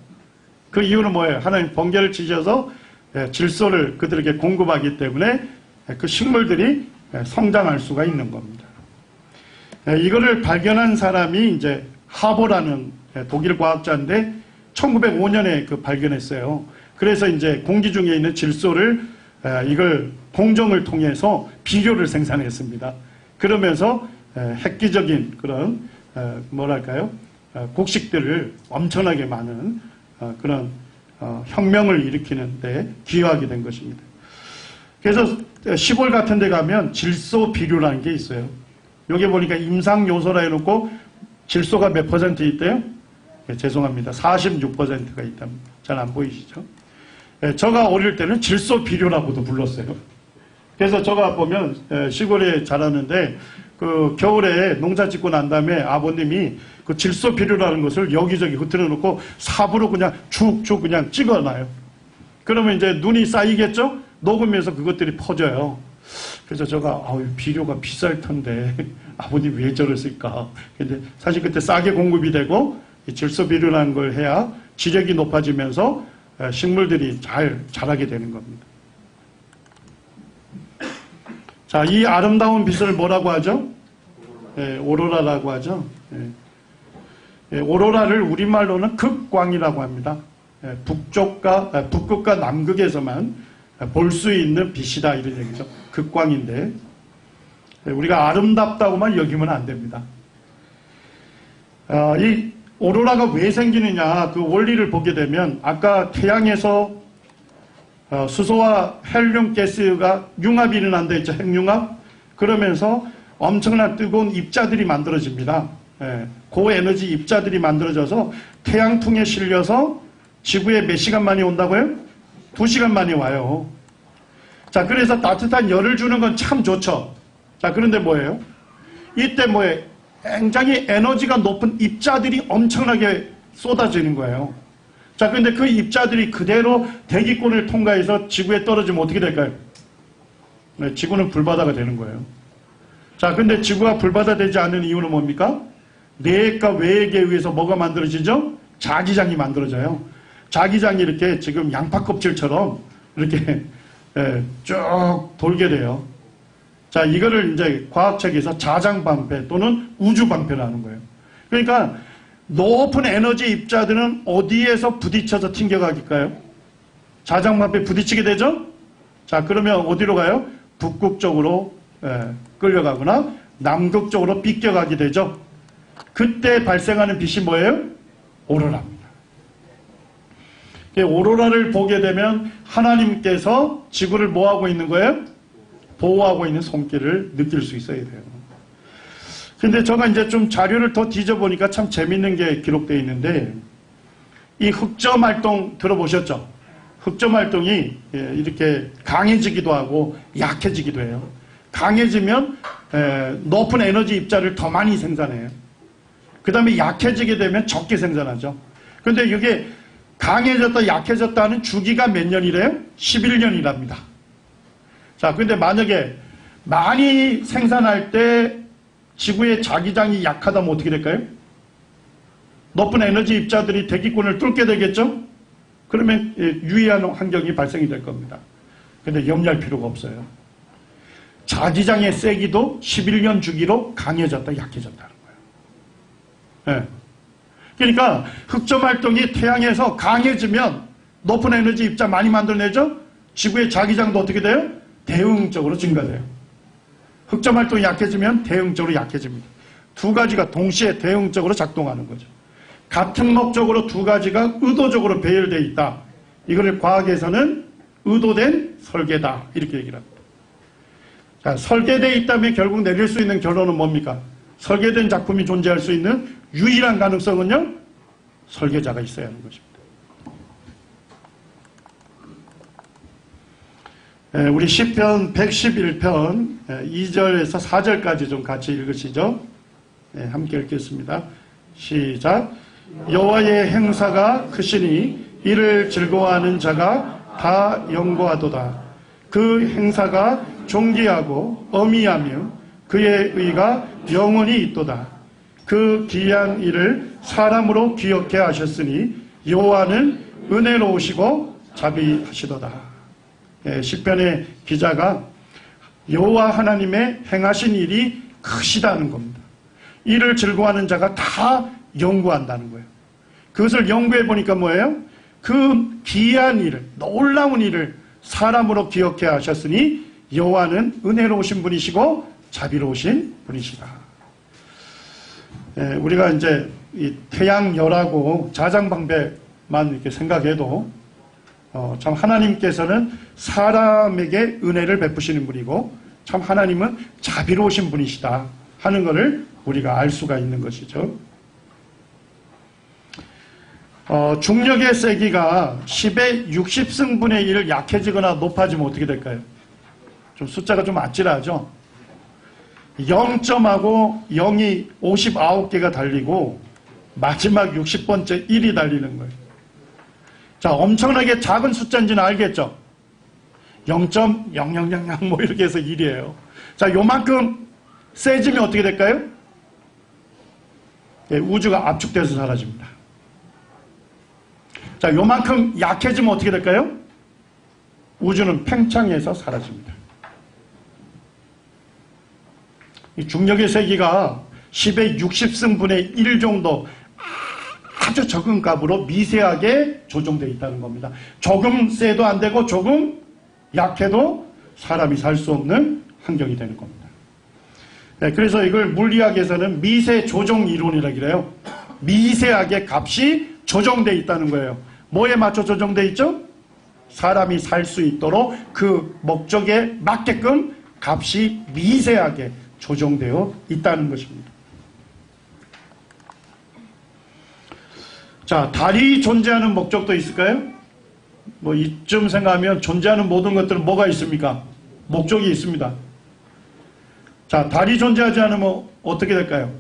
그 이유는 뭐예요? 하나님 번개를 치셔서 질소를 그들에게 공급하기 때문에 그 식물들이 성장할 수가 있는 겁니다. 이거를 발견한 사람이 이제 하보라는 독일 과학자인데 1905년에 그 발견했어요. 그래서 이제 공기 중에 있는 질소를 이걸 공정을 통해서 비료를 생산했습니다. 그러면서 획기적인 그런 뭐랄까요? 곡식들을 엄청나게 많은 그런 혁명을 일으키는 데 기여하게 된 것입니다. 그래서 시골 같은 데 가면 질소 비료라는 게 있어요. 여기 보니까 임상 요소라 해놓고 질소가 몇 퍼센트 있대요? 죄송합니다. 46%가 있답니다. 잘 안 보이시죠? 제가 어릴 때는 질소 비료라고도 불렀어요. 그래서 제가 보면 시골에 자랐는데 그 겨울에 농사 짓고 난 다음에 아버님이 그 질소 비료라는 것을 여기저기 흩어져 놓고 삽으로 그냥 쭉쭉 그냥 찍어놔요. 그러면 이제 눈이 쌓이겠죠? 녹으면서 그것들이 퍼져요. 그래서 제가 비료가 비쌀 텐데 아버님 왜 저랬을까? 근데 사실 그때 싸게 공급이 되고 이 질소 비료라는 걸 해야 지력이 높아지면서 식물들이 잘 자라게 되는 겁니다. 자, 이 아름다운 빛을 뭐라고 하죠? 오로라라고 하죠. 오로라를 우리말로는 극광이라고 합니다. 북극과 남극에서만 볼 수 있는 빛이다 이런 얘기죠. 극광인데 우리가 아름답다고만 여기면 안 됩니다. 이 오로라가 왜 생기느냐 그 원리를 보게 되면 아까 태양에서 수소와 헬륨 가스가 융합이 일어난다 했죠. 핵융합. 그러면서 엄청난 뜨거운 입자들이 만들어집니다. 고에너지 입자들이 만들어져서 태양풍에 실려서 지구에 몇 시간 만에 온다고요? 2시간 만에 와요. 자, 그래서 따뜻한 열을 주는 건 참 좋죠. 자, 그런데 뭐예요? 이때 뭐예요? 굉장히 에너지가 높은 입자들이 엄청나게 쏟아지는 거예요. 자, 그런데 그 입자들이 그대로 대기권을 통과해서 지구에 떨어지면 어떻게 될까요? 지구는 불바다가 되는 거예요. 자, 근데 지구가 불바다 되지 않는 이유는 뭡니까? 내핵과 외핵에 의해서 뭐가 만들어지죠? 자기장이 만들어져요. 자기장이 이렇게 지금 양파 껍질처럼 이렇게 쭉 돌게 돼요. 자, 이거를 이제 과학책에서 자장방패 또는 우주방패라는 거예요. 그러니까 높은 에너지 입자들은 어디에서 부딪혀서 튕겨가길까요? 자장방패 부딪히게 되죠? 자, 그러면 어디로 가요? 북극 쪽으로 끌려가거나 남극 쪽으로 빗겨가게 되죠. 그때 발생하는 빛이 뭐예요? 오로라입니다. 오로라를 보게 되면 하나님께서 지구를 뭐하고 있는 거예요? 보호하고 있는 손길을 느낄 수 있어야 돼요. 근데 제가 이제 좀 자료를 더 뒤져보니까 참 재밌는 게 기록되어 있는데 이 흑점 활동 들어보셨죠? 흑점 활동이 이렇게 강해지기도 하고 약해지기도 해요. 강해지면 높은 에너지 입자를 더 많이 생산해요. 그 다음에 약해지게 되면 적게 생산하죠. 근데 이게 강해졌다 약해졌다 하는 주기가 몇 년이래요? 11년이랍니다. 자, 근데 만약에 많이 생산할 때 지구의 자기장이 약하다면 어떻게 될까요? 높은 에너지 입자들이 대기권을 뚫게 되겠죠? 그러면 유의한 환경이 발생이 될 겁니다. 근데 염려할 필요가 없어요. 자기장의 세기도 11년 주기로 강해졌다 약해졌다는 거예요. 네. 그러니까 흑점 활동이 태양에서 강해지면 높은 에너지 입자 많이 만들어내죠? 지구의 자기장도 어떻게 돼요? 대응적으로 증가돼요. 흑점 활동이 약해지면 대응적으로 약해집니다. 두 가지가 동시에 대응적으로 작동하는 거죠. 같은 목적으로 두 가지가 의도적으로 배열되어 있다. 이거를 과학에서는 의도된 설계다. 이렇게 얘기를 합니다. 자, 설계되어 있다면 결국 내릴 수 있는 결론은 뭡니까? 설계된 작품이 존재할 수 있는 유일한 가능성은요? 설계자가 있어야 하는 것입니다. 우리 시편 111편 2절에서 4절까지 좀 같이 읽으시죠. 함께 읽겠습니다. 시작. 여호와의 행사가 크시니 이를 즐거워하는 자가 다 영고하도다. 그 행사가 존귀하고 어미하며 그의 의가 영원히 있도다. 그 기이한 일을 사람으로 기억해 하셨으니 여호와는 은혜로우시고 자비하시도다. 시편의 기자가 여호와 하나님의 행하신 일이 크시다는 겁니다. 이를 즐거워하는 자가 다 연구한다는 거예요. 그것을 연구해 보니까 뭐예요? 그 기이한 일을, 놀라운 일을 사람으로 기억해 하셨으니 여호와는 은혜로우신 분이시고 자비로우신 분이시다. 우리가 이제 이 태양열하고 자장방배만 이렇게 생각해도 참 하나님께서는 사람에게 은혜를 베푸시는 분이고 참 하나님은 자비로우신 분이시다 하는 것을 우리가 알 수가 있는 것이죠. 중력의 세기가 10의 60승분의 1 약해지거나 높아지면 어떻게 될까요? 좀 숫자가 좀 아찔하죠? 0점하고 0이 59개가 달리고 마지막 60번째 1이 달리는 거예요. 자, 엄청나게 작은 숫자인지는 알겠죠? 0.0000 뭐 이렇게 해서 1이에요. 자, 요만큼 세지면 어떻게 될까요? 우주가 압축돼서 사라집니다. 자, 요만큼 약해지면 어떻게 될까요? 우주는 팽창해서 사라집니다. 이 중력의 세기가 10의 60승분의 1 정도 아주 적은 값으로 미세하게 조정되어 있다는 겁니다. 조금 세도 안 되고 조금 약해도 사람이 살 수 없는 환경이 되는 겁니다. 그래서 이걸 물리학에서는 미세 조정 이론이라고 그래요. 미세하게 값이 조정되어 있다는 거예요. 뭐에 맞춰 조정되어 있죠? 사람이 살 수 있도록 그 목적에 맞게끔 값이 미세하게 조정되어 있다는 것입니다. 자, 달이 존재하는 목적도 있을까요? 뭐 이쯤 생각하면 존재하는 모든 것들은 뭐가 있습니까? 목적이 있습니다. 자, 달이 존재하지 않으면 어떻게 될까요?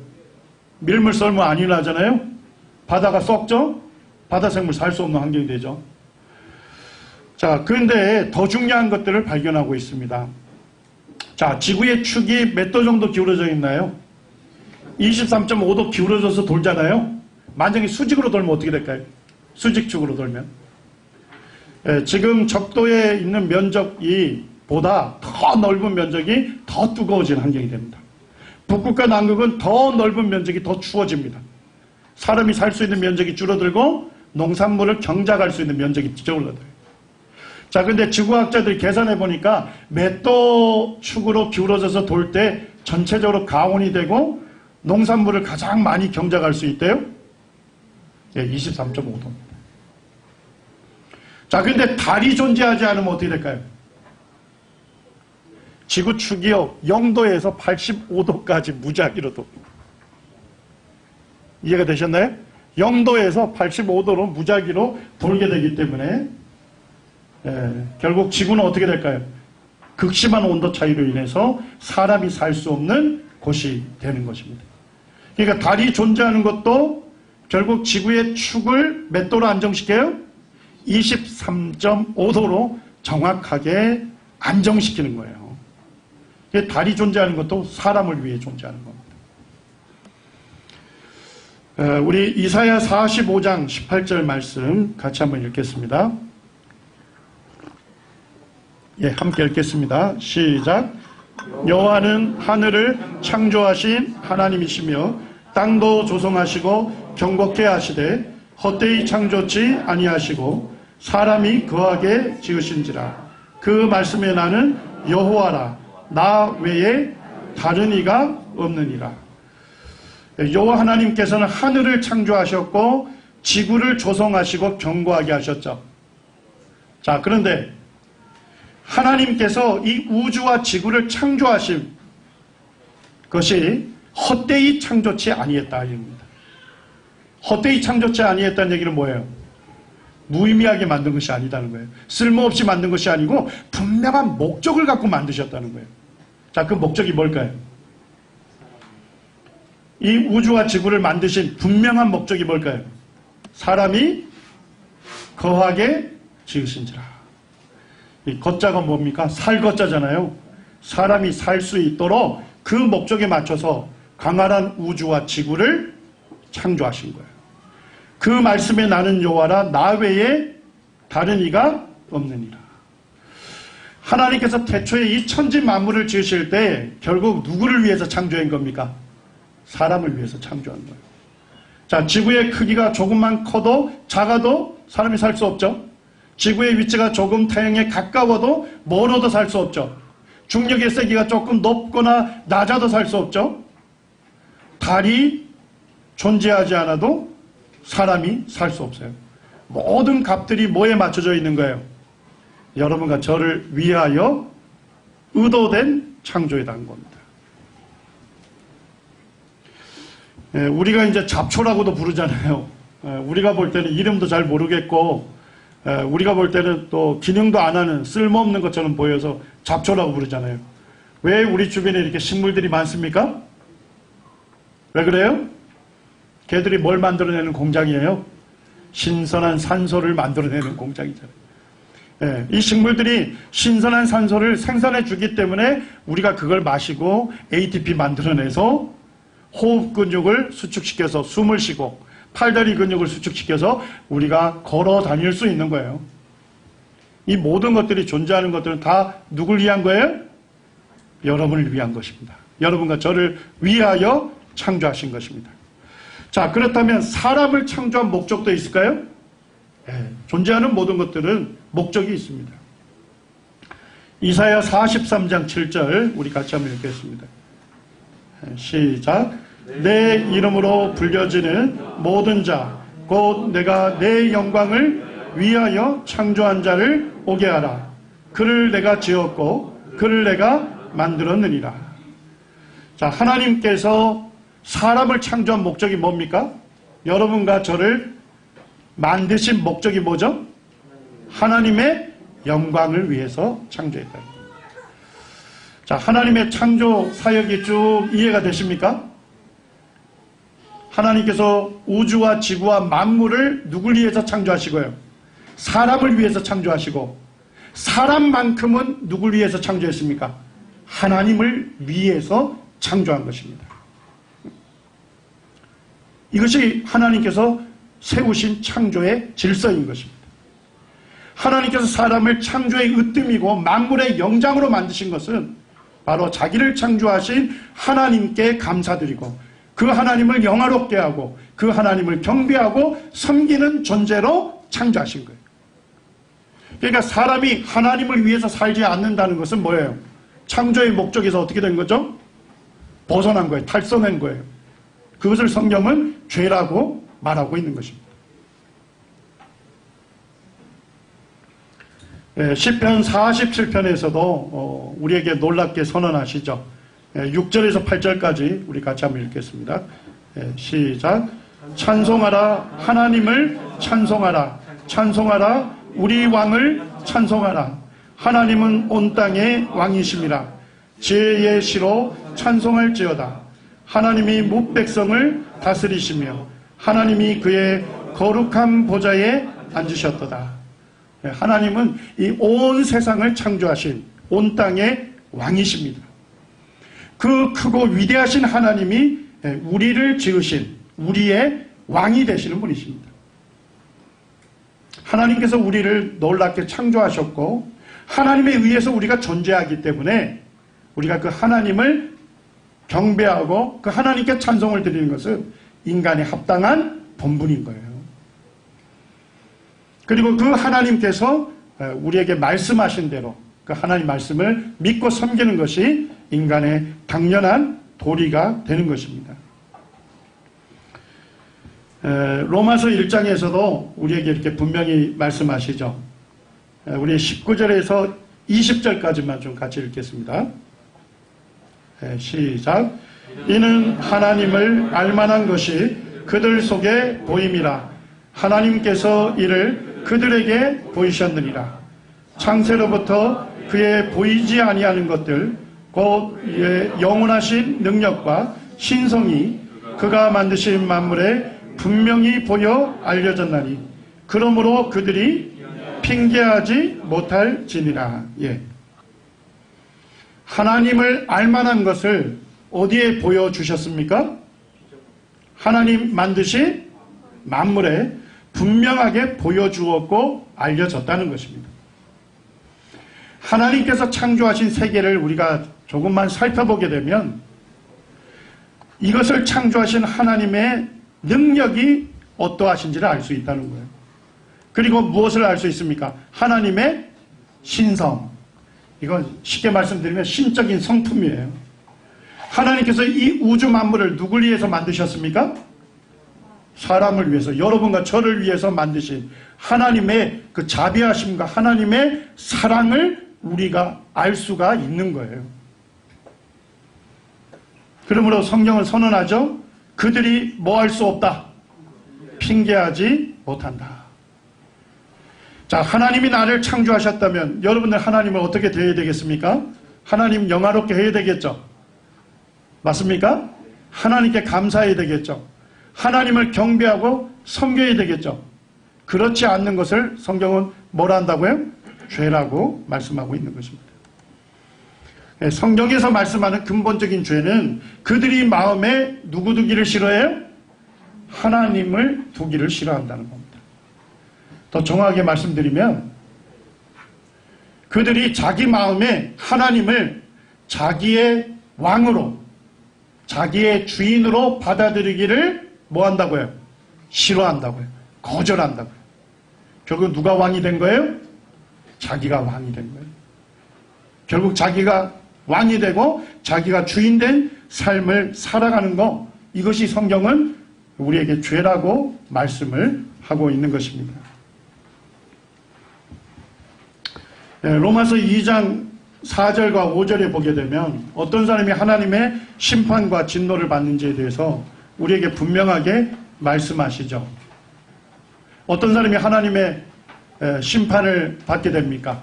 밀물 썰면 안 일어나잖아요? 바다가 썩죠? 바다 생물 살 수 없는 환경이 되죠. 자, 그런데 더 중요한 것들을 발견하고 있습니다. 자, 지구의 축이 몇 도 정도 기울어져 있나요? 23.5도 기울어져서 돌잖아요. 만약에 수직으로 돌면 어떻게 될까요? 수직축으로 돌면. 지금 적도에 있는 면적이 보다 더 넓은 면적이 더 뜨거워진 환경이 됩니다. 북극과 남극은 더 넓은 면적이 더 추워집니다. 사람이 살 수 있는 면적이 줄어들고 농산물을 경작할 수 있는 면적이 줄어들어요. 자, 근데 지구학자들이 계산해 보니까 몇 도 축으로 기울어져서 돌 때 전체적으로 가온이 되고 농산물을 가장 많이 경작할 수 있대요? 예, 23.5도입니다. 자, 근데 달이 존재하지 않으면 어떻게 될까요? 지구 축이요, 0도에서 85도까지 무작위로 돕니다. 이해가 되셨나요? 0도에서 85도로 무작위로 돌게 되기 때문에 결국 지구는 어떻게 될까요? 극심한 온도 차이로 인해서 사람이 살 수 없는 곳이 되는 것입니다. 그러니까 달이 존재하는 것도 결국 지구의 축을 몇 도로 안정시켜요? 23.5도로 정확하게 안정시키는 거예요. 달이 존재하는 것도 사람을 위해 존재하는 겁니다. 우리 이사야 45장 18절 말씀 같이 한번 읽겠습니다. 예, 함께 읽겠습니다. 시작. 여호와는 하늘을 창조하신 하나님이시며 땅도 조성하시고 경곡케 하시되 헛되이 창조치 아니하시고 사람이 거하게 지으신지라. 그 말씀에 나는 여호와라. 나 외에 다른 이가 없느니라. 여호와 하나님께서는 하늘을 창조하셨고 지구를 조성하시고 견고하게 하셨죠. 자, 그런데 하나님께서 이 우주와 지구를 창조하신 것이 헛되이 창조치 아니했다 입니다. 헛되이 창조치 아니했다는 얘기는 뭐예요? 무의미하게 만든 것이 아니다는 거예요. 쓸모없이 만든 것이 아니고 분명한 목적을 갖고 만드셨다는 거예요. 자, 그 목적이 뭘까요? 이 우주와 지구를 만드신 분명한 목적이 뭘까요? 사람이 거하게 지으신지라. 이 거자가 뭡니까? 살 거자잖아요. 사람이 살 수 있도록 그 그 목적에 맞춰서 광활한 우주와 지구를 창조하신 거예요. 그 말씀에 나는 여호와라 나 외에 다른 이가 없느니라. 하나님께서 태초에 이 천지 만물을 지으실 때 결국 누구를 위해서 창조한 겁니까? 사람을 위해서 창조한 거예요. 자, 지구의 크기가 조금만 커도 작아도 사람이 살 수 없죠. 지구의 위치가 조금 태양에 가까워도 멀어도 살 수 없죠. 중력의 세기가 조금 높거나 낮아도 살 수 없죠. 달이 존재하지 않아도 사람이 살 수 없어요. 모든 값들이 뭐에 맞춰져 있는 거예요? 여러분과 저를 위하여 의도된 창조에 대한 겁니다. 우리가 이제 잡초라고도 부르잖아요. 우리가 볼 때는 이름도 잘 모르겠고 우리가 볼 때는 또 기능도 안 하는 쓸모없는 것처럼 보여서 잡초라고 부르잖아요. 왜 우리 주변에 이렇게 식물들이 많습니까? 왜 그래요? 걔들이 뭘 만들어내는 공장이에요? 신선한 산소를 만들어내는 공장이잖아요. 이 식물들이 신선한 산소를 생산해 주기 때문에 우리가 그걸 마시고 ATP 만들어내서 호흡 근육을 수축시켜서 숨을 쉬고 팔다리 근육을 수축시켜서 우리가 걸어 다닐 수 있는 거예요. 이 모든 것들이 존재하는 것들은 다 누굴 위한 거예요? 여러분을 위한 것입니다. 여러분과 저를 위하여 창조하신 것입니다. 자, 그렇다면 사람을 창조한 목적도 있을까요? 존재하는 모든 것들은 목적이 있습니다. 이사야 43장 7절 우리 같이 한번 읽겠습니다. 시작. 내 이름으로 불려지는 모든 자 곧 내가 내 영광을 위하여 창조한 자를 오게 하라. 그를 내가 지었고 그를 내가 만들었느니라. 자, 하나님께서 사람을 창조한 목적이 뭡니까? 여러분과 저를 만드신 목적이 뭐죠? 하나님의 영광을 위해서 창조했다. 자, 하나님의 창조 사역이 쭉 이해가 되십니까? 하나님께서 우주와 지구와 만물을 누굴 위해서 창조하시고요? 사람을 위해서 창조하시고, 사람만큼은 누굴 위해서 창조했습니까? 하나님을 위해서 창조한 것입니다. 이것이 하나님께서 세우신 창조의 질서인 것입니다. 하나님께서 사람을 창조의 으뜸이고 만물의 영장으로 만드신 것은 바로 자기를 창조하신 하나님께 감사드리고 그 하나님을 영화롭게 하고 그 하나님을 경배하고 섬기는 존재로 창조하신 거예요. 그러니까 사람이 하나님을 위해서 살지 않는다는 것은 뭐예요? 창조의 목적에서 어떻게 된 거죠? 벗어난 거예요. 탈선한 거예요. 그것을 성경은 죄라고 말하고 있는 것입니다. 시편 47편에서도 우리에게 놀랍게 선언하시죠. 6절에서 8절까지 우리 같이 한번 읽겠습니다. 시작. 찬송하라 하나님을 찬송하라 찬송하라 우리 왕을 찬송하라. 하나님은 온 땅의 왕이심이라. 지혜의 시로 찬송할지어다. 하나님이 뭇백성을 다스리시며 하나님이 그의 거룩한 보좌에 앉으셨도다. 하나님은 이 온 세상을 창조하신 온 땅의 왕이십니다. 그 크고 위대하신 하나님이 우리를 지으신 우리의 왕이 되시는 분이십니다. 하나님께서 우리를 놀랍게 창조하셨고 하나님에 의해서 우리가 존재하기 때문에 우리가 그 하나님을 경배하고 그 하나님께 찬송을 드리는 것은 인간의 합당한 본분인 거예요. 그리고 그 하나님께서 우리에게 말씀하신 대로 그 하나님 말씀을 믿고 섬기는 것이 인간의 당연한 도리가 되는 것입니다. 로마서 1장에서도 우리에게 이렇게 분명히 말씀하시죠. 우리 19절에서 20절까지만 좀 같이 읽겠습니다. 시작. 이는 하나님을 알만한 것이 그들 속에 보임이라. 하나님께서 이를 그들에게 보이셨느니라. 창세로부터 그의 보이지 아니하는 것들 곧 영원하신 능력과 신성이 그가 만드신 만물에 분명히 보여 알려졌나니 그러므로 그들이 핑계하지 못할지니라. 하나님을 알만한 것을 어디에 보여주셨습니까? 하나님 만드신 만물에 분명하게 보여주었고 알려졌다는 것입니다. 하나님께서 창조하신 세계를 우리가 조금만 살펴보게 되면 이것을 창조하신 하나님의 능력이 어떠하신지를 알 수 있다는 거예요. 그리고 무엇을 알 수 있습니까? 하나님의 신성. 이건 쉽게 말씀드리면 신적인 성품이에요. 하나님께서 이 우주 만물을 누굴 위해서 만드셨습니까? 사람을 위해서, 여러분과 저를 위해서 만드신 하나님의 그 자비하심과 하나님의 사랑을 우리가 알 수가 있는 거예요. 그러므로 성경은 선언하죠. 그들이 뭐 할 수 없다. 핑계하지 못한다. 자, 하나님이 나를 창조하셨다면 여러분들 하나님을 어떻게 대해야 되겠습니까? 하나님 영화롭게 해야 되겠죠. 맞습니까? 하나님께 감사해야 되겠죠. 하나님을 경배하고 섬겨야 되겠죠. 그렇지 않는 것을 성경은 뭐라 한다고요? 죄라고 말씀하고 있는 것입니다. 성경에서 말씀하는 근본적인 죄는 그들이 마음에 누구 두기를 싫어해요? 하나님을 두기를 싫어한다는 겁니다. 더 정확하게 말씀드리면 그들이 자기 마음에 하나님을 자기의 왕으로, 자기의 주인으로 받아들이기를 뭐 한다고요? 싫어한다고요. 거절한다고요. 결국 누가 왕이 된 거예요? 자기가 왕이 된 거예요. 결국 자기가 왕이 되고 자기가 주인 된 삶을 살아가는 것, 이것이 성경은 우리에게 죄라고 말씀을 하고 있는 것입니다. 로마서 2장 4절과 5절에 보게 되면 어떤 사람이 하나님의 심판과 진노를 받는지에 대해서 우리에게 분명하게 말씀하시죠. 어떤 사람이 하나님의 심판을 받게 됩니까?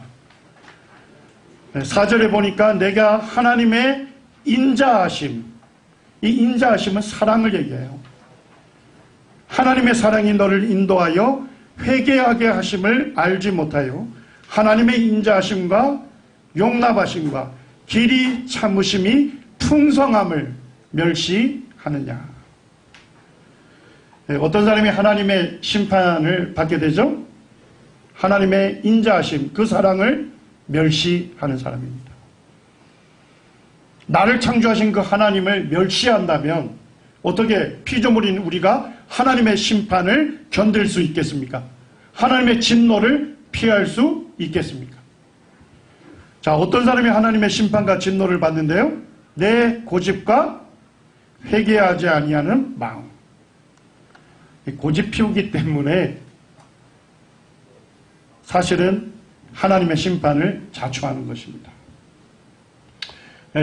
4절에 보니까 내가 하나님의 인자하심, 이 인자하심은 사랑을 얘기해요. 하나님의 사랑이 너를 인도하여 회개하게 하심을 알지 못하여 하나님의 인자하심과 용납하심과 길이 참으심이 풍성함을 멸시하느냐. 어떤 사람이 하나님의 심판을 받게 되죠? 하나님의 인자하심, 그 사랑을 멸시하는 사람입니다. 나를 창조하신 그 하나님을 멸시한다면 어떻게 피조물인 우리가 하나님의 심판을 견딜 수 있겠습니까? 하나님의 진노를 피할 수 있겠습니까? 자, 어떤 사람이 하나님의 심판과 진노를 받는데요? 내 고집과 회개하지 아니하는 마음. 고집 피우기 때문에 사실은 하나님의 심판을 자초하는 것입니다.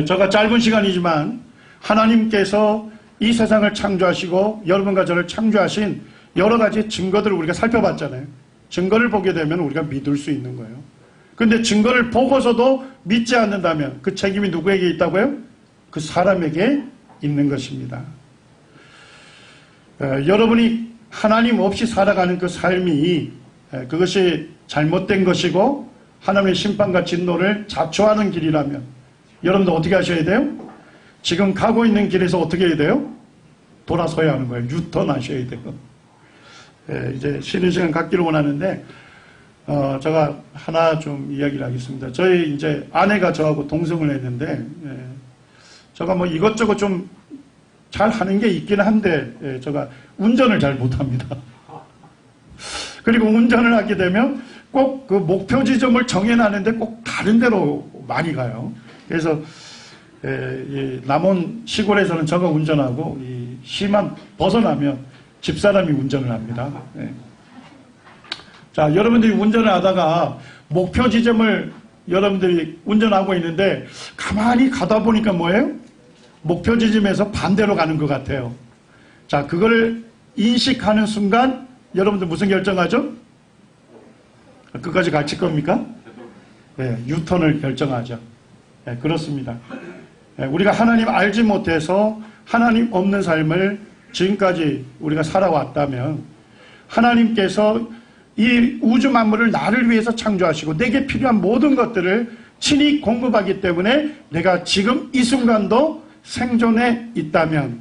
제가 짧은 시간이지만 하나님께서 이 세상을 창조하시고 여러분과 저를 창조하신 여러 가지 증거들을 우리가 살펴봤잖아요. 증거를 보게 되면 우리가 믿을 수 있는 거예요. 그런데 증거를 보고서도 믿지 않는다면 그 책임이 누구에게 있다고요? 그 사람에게 있는 것입니다. 여러분이 하나님 없이 살아가는 그 삶이 그것이 잘못된 것이고 하나님의 심판과 진노를 자초하는 길이라면 여러분도 어떻게 하셔야 돼요? 지금 가고 있는 길에서 어떻게 해야 돼요? 돌아서야 하는 거예요. 유턴하셔야 돼요. 이제 쉬는 시간 갖기를 원하는데 제가 하나 좀 이야기를 하겠습니다. 저희 이제 아내가 저하고 동성을 했는데 제가 뭐 이것저것 좀 잘 하는 게 있긴 한데 제가 운전을 잘 못합니다. 그리고 운전을 하게 되면 꼭 그 목표 지점을 정해놨는데 꼭 다른 데로 많이 가요. 그래서 이 남원 시골에서는 제가 운전하고 이 시만 벗어나면 집사람이 운전을 합니다. 자, 여러분들이 운전을 하다가 목표 지점을 여러분들이 운전하고 있는데 가만히 가다 보니까 뭐예요? 목표 지점에서 반대로 가는 것 같아요. 자, 그거를 인식하는 순간 여러분들 무슨 결정하죠? 끝까지 갈 겁니까? 네, 유턴을 결정하죠. 네, 그렇습니다. 네, 우리가 하나님 알지 못해서 하나님 없는 삶을 지금까지 우리가 살아왔다면 하나님께서 이 우주 만물을 나를 위해서 창조하시고 내게 필요한 모든 것들을 친히 공급하기 때문에 내가 지금 이 순간도 생존해 있다면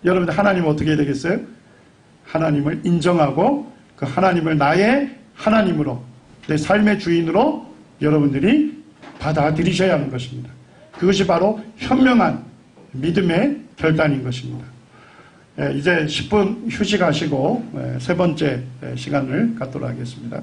여러분들 하나님 어떻게 해야 되겠어요? 하나님을 인정하고 그 하나님을 나의 하나님으로 내 삶의 주인으로 여러분들이 받아들이셔야 하는 것입니다. 그것이 바로 현명한 믿음의 결단인 것입니다. 이제 10분 휴식하시고 세 번째 시간을 갖도록 하겠습니다.